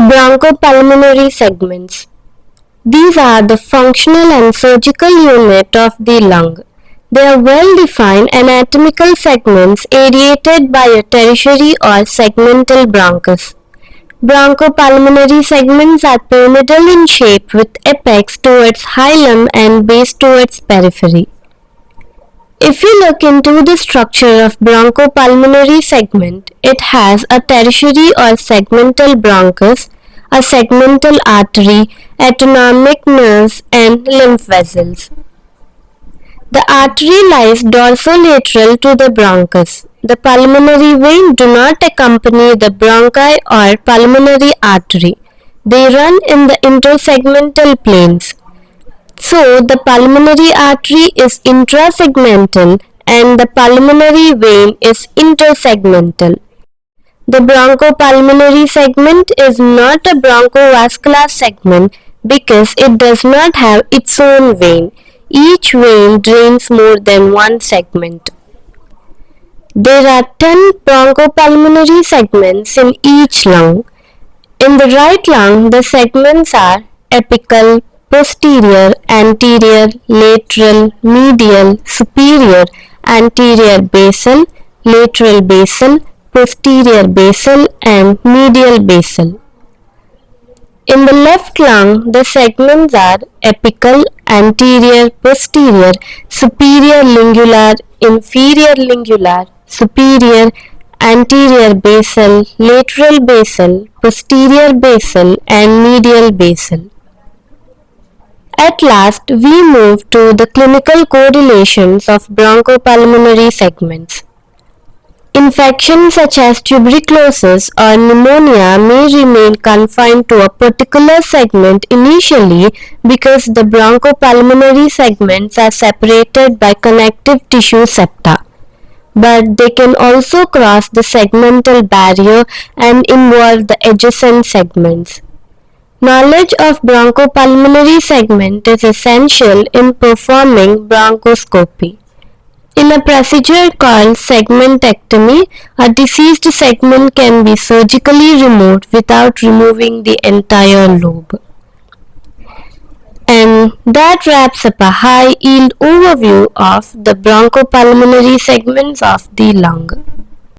Bronchopulmonary segments. These are the functional and surgical unit of the lung. They are well-defined anatomical segments aerated by a tertiary or segmental bronchus. Bronchopulmonary segments are pyramidal in shape with apex towards hilum and base towards periphery. If you look into the structure of bronchopulmonary segment, it has a tertiary or segmental bronchus, a segmental artery, autonomic nerves, and lymph vessels. The artery lies dorsolateral to the bronchus. The pulmonary vein do not accompany the bronchi or pulmonary artery. They run in the intersegmental planes. So, the pulmonary artery is intrasegmental and the pulmonary vein is intersegmental. The bronchopulmonary segment is not a bronchovascular segment because it does not have its own vein. Each vein drains more than one segment. There are 10 bronchopulmonary segments in each lung. In the right lung, the segments are apical, posterior, anterior, lateral, medial, superior, anterior basal, lateral basal, posterior basal, and medial basal. In the left lung, the segments are apical, anterior, posterior, superior lingular, inferior lingular, superior, anterior basal, lateral basal, posterior basal, and medial basal. At last, we move to the clinical correlations of bronchopulmonary segments. Infections such as tuberculosis or pneumonia may remain confined to a particular segment initially because the bronchopulmonary segments are separated by connective tissue septa. But they can also cross the segmental barrier and involve the adjacent segments. Knowledge of bronchopulmonary segment is essential in performing bronchoscopy. In a procedure called segmentectomy, a diseased segment can be surgically removed without removing the entire lobe. And that wraps up a high-yield overview of the bronchopulmonary segments of the lung.